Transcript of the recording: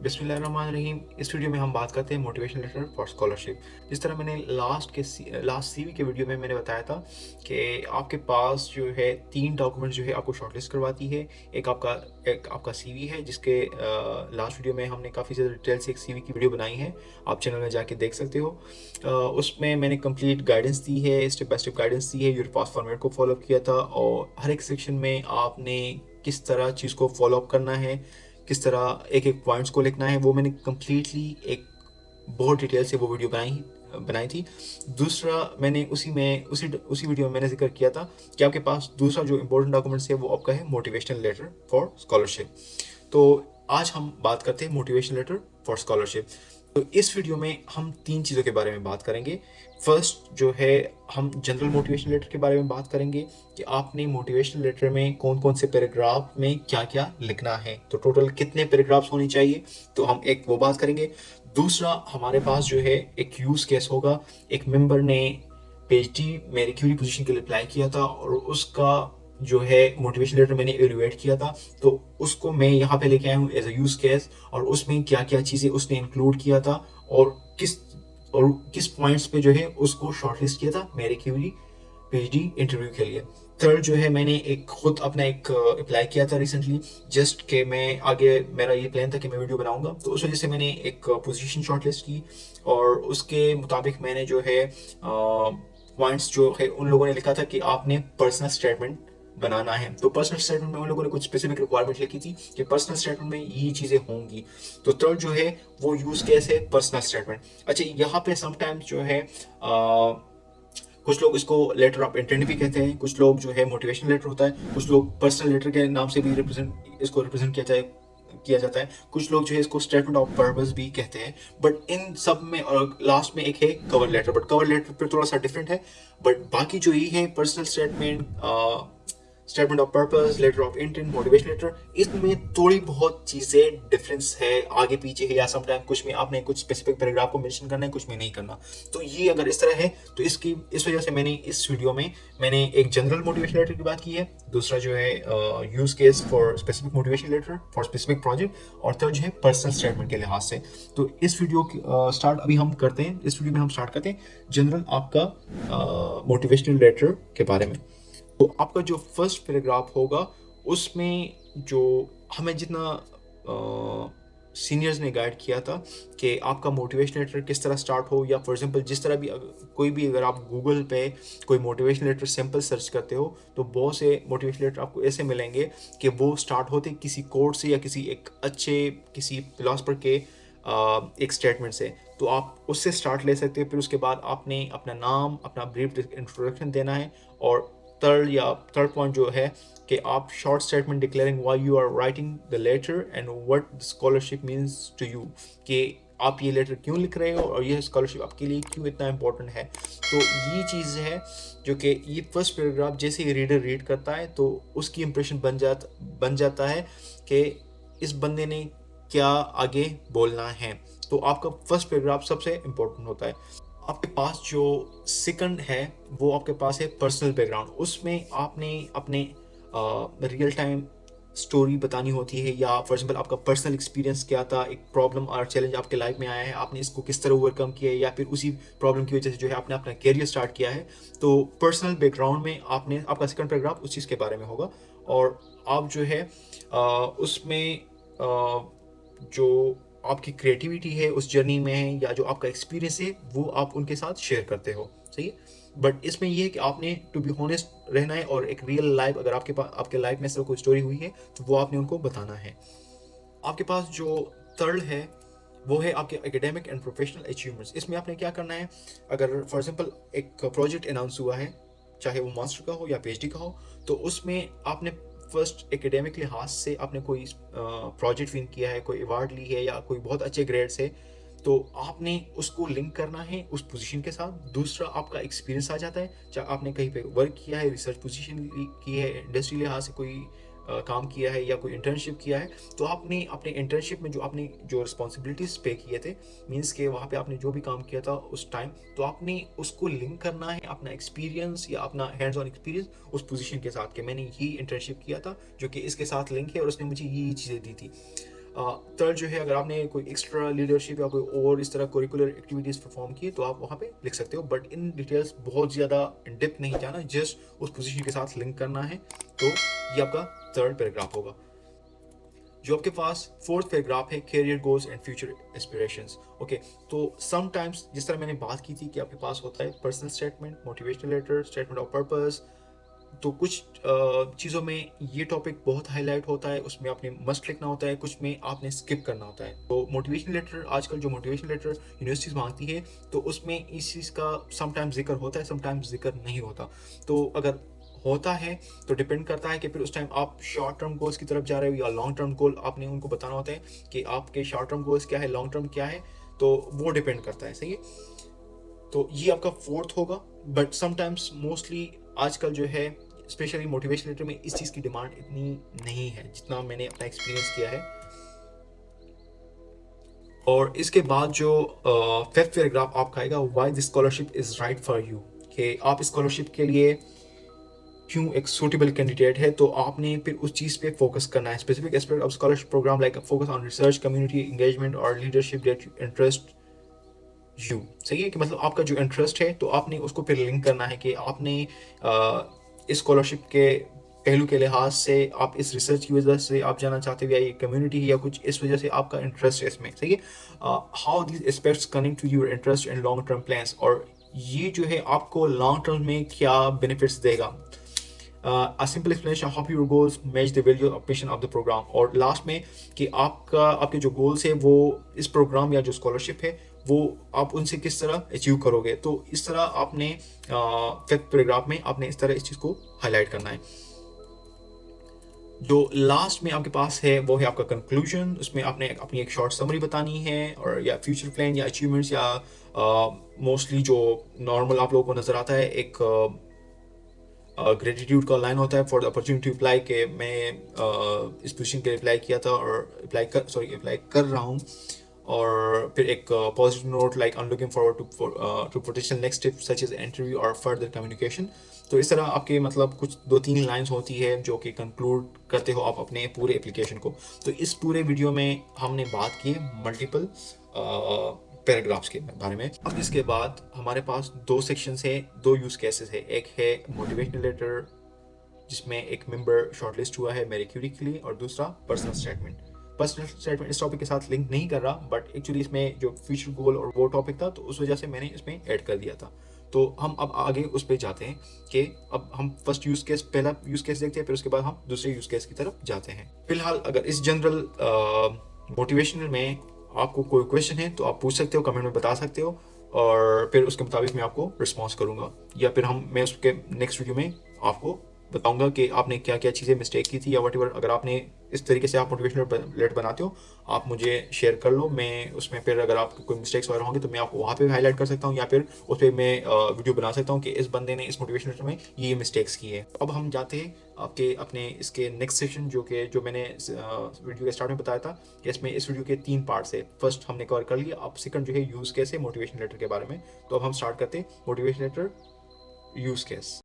बिस्मिल्लाहिर्रहमानिर्रहीम। इस वीडियो में हम बात करते हैं मोटिवेशनल लेटर फॉर स्कॉलरशिप। जिस तरह मैंने लास्ट सीवी के वीडियो में मैंने बताया था कि आपके पास जो है 3 डॉक्यूमेंट जो है आपको शॉर्टलिस्ट करवाती है। एक आपका सीवी है, जिसके लास्ट वीडियो में हमने काफ़ी ज़्यादा डिटेल से एक सीवी की वीडियो बनाई है, आप चैनल में जाके देख सकते हो। उसमें मैंने कंप्लीट गाइडेंस दी है, स्टेप बाय स्टेप गाइडेंस दी है, यूनिपास फॉर्मेट को फॉलोअप किया था और हर एक सेक्शन में आपने किस तरह चीज़ को फॉलोअप करना है, किस तरह एक एक पॉइंट्स को लिखना है, वो मैंने कम्प्लीटली एक बहुत डिटेल से वो वीडियो बनाई थी। दूसरा मैंने उसी वीडियो में मैंने जिक्र किया था कि आपके पास दूसरा जो इम्पोर्टेंट डॉक्यूमेंट्स है वो आपका है मोटिवेशनल लेटर फॉर स्कॉलरशिप। तो आज हम बात करते हैं मोटिवेशनल लेटर फॉर स्कॉलरशिप। तो इस वीडियो में हम 3 चीज़ों के बारे में बात करेंगे। फर्स्ट जो है, हम जनरल मोटिवेशनल लेटर के बारे में बात करेंगे कि आपने मोटिवेशनल लेटर में कौन कौन से पैराग्राफ में क्या क्या लिखना है, तो टोटल कितने पैराग्राफ्स होने चाहिए, तो हम एक वो बात करेंगे। दूसरा, हमारे पास जो है एक यूज़ केस होगा। एक मेंबर ने पीएचडी मेरी क्यूरी पोजीशन के लिए अप्लाई किया था और उसका जो है मोटिवेशन लेटर मैंने एवेलुएट किया था, तो उसको मैं यहाँ पे लेके आया हूँ एज अ यूज केस, और उसमें क्या क्या चीज़ें उसने इंक्लूड किया था और किस पॉइंट्स पे जो है उसको शॉर्टलिस्ट किया था मेरे क्यूरी पीएचडी इंटरव्यू के लिए। थर्ड जो है, मैंने एक खुद अपना एक अप्लाई किया था रिसेंटली, जस्ट कि मैं आगे मेरा ये प्लान था कि मैं वीडियो बनाऊंगा, तो उस वजह से मैंने एक पोजीशन शॉर्टलिस्ट की और उसके मुताबिक मैंने जो है पॉइंट्स जो है उन लोगों ने लिखा था कि आपने पर्सनल स्टेटमेंट बनाना है। तो पर्सनल स्टेटमेंट में उन लोगों ने कुछ स्पेसिफिक रिक्वायरमेंट लिखी थी कि पर्सनल स्टेटमेंट में ये चीज़ें होंगी। तो थर्ड जो है वो यूज केस है पर्सनल स्टेटमेंट। अच्छा, यहाँ पे समटाइम्स जो है कुछ लोग इसको लेटर ऑफ इंटेंट भी कहते हैं, कुछ लोग जो है मोटिवेशनल लेटर होता है, कुछ लोग पर्सनल लेटर के नाम से भी रिप्रेजेंट किया जाता है, कुछ लोग जो है इसको स्टेटमेंट ऑफ पर्पस भी कहते हैं। बट इन सब में और लास्ट में एक है cover letter, but cover letter पर थोड़ा सा डिफरेंट है। बट बाकी जो ये है personal statement, statement of purpose, letter of intent, motivation letter, इसमें थोड़ी बहुत चीज़ें डिफरेंस है, आगे पीछे है, या समटाइम कुछ में आपने कुछ स्पेसिफिक पैराग्राफ को मेंशन करना है, कुछ में नहीं करना। तो ये अगर इस तरह है तो इस वजह से मैंने इस वीडियो में मैंने एक जनरल मोटिवेशन लेटर की बात की है, दूसरा जो है use case for specific motivation letter for specific project, और थर्ड जो है पर्सनल स्टेटमेंट के लिहाज से। तो इस वीडियो की स्टार्ट अभी हम करते हैं, इस वीडियो में हम स्टार्ट करते हैं जनरल आपका मोटिवेशनल लेटर के बारे में। तो आपका जो फर्स्ट पैराग्राफ होगा उसमें जो हमें जितना सीनियर्स ने गाइड किया था कि आपका मोटिवेशन लेटर किस तरह स्टार्ट हो, या फॉर एग्जांपल जिस तरह भी कोई भी अगर आप गूगल पे कोई मोटिवेशन लेटर सैम्पल सर्च करते हो तो बहुत से मोटिवेशन लेटर आपको ऐसे मिलेंगे कि वो स्टार्ट होते किसी कोट से या किसी फिलोसफर के एक स्टेटमेंट से। तो आप उससे स्टार्ट ले सकते हैं, फिर उसके बाद आपने अपना नाम, अपना ब्रीफ इंट्रोडक्शन देना है, और थर्ड पॉइंट जो है कि आप short statement declaring why you are writing the letter and what scholarship means to you, कि आप ये लेटर क्यों लिख रहे हो और ये स्कॉलरशिप आपके लिए क्यों इतना इम्पोर्टेंट है। तो ये चीज़ है जो कि ये फर्स्ट पैराग्राफ जैसे ही रीडर रीड करता है तो उसकी इंप्रेशन बन जाता है कि इस बंदे ने क्या आगे बोलना है। तो आपका फर्स्ट पैराग्राफ सबसे इम्पोर्टेंट होता है। आपके पास जो सेकंड है वो आपके पास है पर्सनल बैकग्राउंड। उसमें आपने अपने रियल टाइम स्टोरी बतानी होती है, या फॉर एग्जांपल आपका पर्सनल एक्सपीरियंस क्या था, एक प्रॉब्लम और चैलेंज आपके लाइफ में आया है, आपने इसको किस तरह ओवरकम किया है, या फिर उसी प्रॉब्लम की वजह से जो है आपने अपना करियर स्टार्ट किया है। तो पर्सनल बैकग्राउंड में आपने आपका सेकंड पैराग्राफ उस चीज़ के बारे में होगा, और आप जो है उसमें जो आपकी क्रिएटिविटी है उस जर्नी में, या जो आपका एक्सपीरियंस है वो आप उनके साथ शेयर करते हो, सही है। बट इसमें ये है कि आपने टू बी होनेस्ट रहना है, और एक रियल लाइफ अगर आपके लाइफ में ऐसा कोई स्टोरी हुई है तो वो आपने उनको बताना है। आपके पास जो थर्ड है वो है आपके एकेडमिक एंड प्रोफेशनल अचीवमेंट्स। इसमें आपने क्या करना है, अगर फॉर एग्जांपल एक प्रोजेक्ट अनाउंस हुआ है, चाहे वो मास्टर का हो या पीएचडी का हो, तो उसमें आपने फर्स्ट एकेडमिक लिहाज से आपने कोई प्रोजेक्ट विन किया है, कोई अवार्ड ली है, या कोई बहुत अच्छे ग्रेड से, तो आपने उसको लिंक करना है उस पोजीशन के साथ। दूसरा, आपका एक्सपीरियंस आ जाता है, चाहे आपने कहीं पे वर्क किया है, रिसर्च पोजीशन की है, इंडस्ट्री लिहाज से कोई काम किया है, या कोई इंटर्नशिप किया है, तो आपने अपने इंटर्नशिप में जो आपने जो रिस्पॉन्सिबिलिटीज पे किए थे, मीन्स के वहाँ पे आपने जो भी काम किया था उस टाइम, तो आपने उसको लिंक करना है अपना एक्सपीरियंस या अपना हैंड्स ऑन एक्सपीरियंस उस पोजीशन के साथ, कि मैंने ये इंटर्नशिप किया था जो कि इसके साथ लिंक है और उसने मुझे ये चीज़ें दी थी। थर्ड जो है, अगर आपने कोई एक्स्ट्रा लीडरशिप या कोई और इस तरह करिकुलर एक्टिविटीज़ परफॉर्म की तो आप वहाँ पे लिख सकते हो, बट इन डिटेल्स बहुत ज़्यादा इन डेप्थ नहीं जाना, जस्ट उस पोजीशन के साथ लिंक करना है। तो ये आपका थर्ड पैराग्राफ होगा। जो आपके पास फोर्थ पैराग्राफ है, career goals and future aspirations. Okay, तो समटाइम्स जिस तरह मैंने बात की थी कि आपके पास होता है personal statement, motivational letter, statement of purpose, तो कुछ चीज़ों में ये टॉपिक बहुत हाईलाइट होता है, उसमें आपने मस्ट लिखना होता है, कुछ में आपने स्किप करना होता है। तो मोटिवेशनल लेटर, आजकल जो मोटिवेशनल लेटर यूनिवर्सिटीज़ मांगती है, तो उसमें इस चीज़ का समटाइम्स जिक्र होता है, समटाइम्स जिक्र नहीं होता। तो अगर होता है तो डिपेंड करता है कि फिर उस टाइम आप शॉर्ट टर्म गोल्स की तरफ जा रहे हो या लॉन्ग टर्म गोल, आपने उनको बताना होता है कि आपके शॉर्ट टर्म गोल्स क्या है, लॉन्ग टर्म क्या है, तो वो डिपेंड करता है। सही है, तो ये आपका फोर्थ होगा। बट समटाइम्स मोस्टली आजकल जो है, स्पेशली मोटिवेशन लेटर में इस चीज़ की डिमांड इतनी नहीं है जितना मैंने अपना एक्सपीरियंस किया है। और इसके बाद जो फिफ्थ पैराग्राफ आपका आएगा, why this scholarship is right for you, कि आप स्कॉलरशिप के लिए क्यों एक सूटेबल कैंडिडेट है। तो आपने फिर उस चीज़ पे फोकस करना है, specific aspect of scholarship program like focus on research, community engagement और लीडरशिप दैट इंटरेस्ट यू। सही है, कि मतलब आपका जो इंटरेस्ट है तो आपने उसको फिर लिंक करना है कि आपने इस स्कॉलरशिप के पहलू के लिहाज से आप इस रिसर्च की वजह से आप जाना चाहते हो, या ये कम्युनिटी या कुछ इस वजह से आपका इंटरेस्ट है इसमें। सही है, how these aspects connect to your interest and long term plans, और ये जो है आपको लॉन्ग टर्म में क्या बेनिफिट्स देगा। A simple explanation of how your goals match the value of mission of the program, और लास्ट में कि आपके जो गोल्स है वो इस प्रोग्राम या जो स्कॉलरशिप है वो आप उनसे किस तरह अचीव करोगे। तो इस तरह आपने फिफ्थ पैराग्राफ में आपने इस तरह इस चीज़ को हाईलाइट करना है। जो लास्ट में आपके पास है वो है आपका कंक्लूजन, उसमें आपने अपनी एक शॉर्ट समरी बतानी है, और या फ्यूचर प्लान या अचीवमेंट्स, या मोस्टली जो नॉर्मल आप लोगों को नज़र आता है एक ग्रेटिट्यूड का लाइन होता है फॉर द अपॉर्चुनिटी अप्लाई, के मैं इस पोजीशन के लिए अप्लाई किया था और अप्लाई कर रहा हूँ। और फिर एक positive note like I am looking forward to potential next step such as interview और फर्दर कम्युनिकेशन। तो इस तरह आपके मतलब कुछ 2-3 लाइंस होती है जो कि कंक्लूड करते हो आप अपने पूरे एप्लीकेशन को। तो इस पूरे वीडियो में हमने बात की मल्टीपल पैराग्राफ्स के बारे में। अब इसके बाद हमारे पास 2 सेक्शंस है, 2 यूज केसेस है। एक है मोटिवेशनल लेटर जिसमें एक मेंबर शॉर्टलिस्ट हुआ है मैरी क्यूरी के लिए, और दूसरा पर्सनल स्टेटमेंट। पर्सनल स्टेटमेंट इस टॉपिक के साथ लिंक नहीं कर रहा, बट एक्चुअली इसमें जो फ्यूचर गोल और वो टॉपिक था तो उस वजह से मैंने इसमें ऐड कर दिया था। तो हम अब आगे उस पर जाते हैं कि अब हम फर्स्ट यूज केस, पहला यूज केस देखते हैं, फिर उसके बाद हम दूसरे यूज केस की तरफ जाते हैं। फिलहाल अगर इस जनरल मोटिवेशनल में आपको कोई क्वेश्चन है तो आप पूछ सकते हो, कमेंट में बता सकते हो, और फिर उसके मुताबिक मैं आपको रिस्पॉन्स करूंगा, या फिर मैं उसके नेक्स्ट वीडियो में आपको बताऊंगा कि आपने क्या क्या चीज़ें मिस्टेक की थी, या वट एवर। अगर आपने इस तरीके से आप मोटिवेशनल लेटर बनाते हो, आप मुझे शेयर कर लो, मैं उसमें फिर अगर आपको कोई मिस्टेक्स वगैरह होंगे तो मैं आपको वहाँ पे हाईलाइट कर सकता हूँ, या फिर उस पर मैं वीडियो बना सकता हूँ कि इस बंदे ने इस मोटिवेशनल लेटर में ये मिस्टेक्स की है। अब हम जाते हैं आपके अपने इसके नेक्स्ट सेशन, जो मैंने वीडियो के स्टार्ट में बताया था कि इसमें इस वीडियो के 3 पार्ट्स है। फर्स्ट हमने कवर कर लिया, अब सेकंड जो है यूज़ केस है मोटिवेशन लेटर के बारे में। तो अब हम स्टार्ट करते हैं मोटिवेशन लेटर यूज़ केस।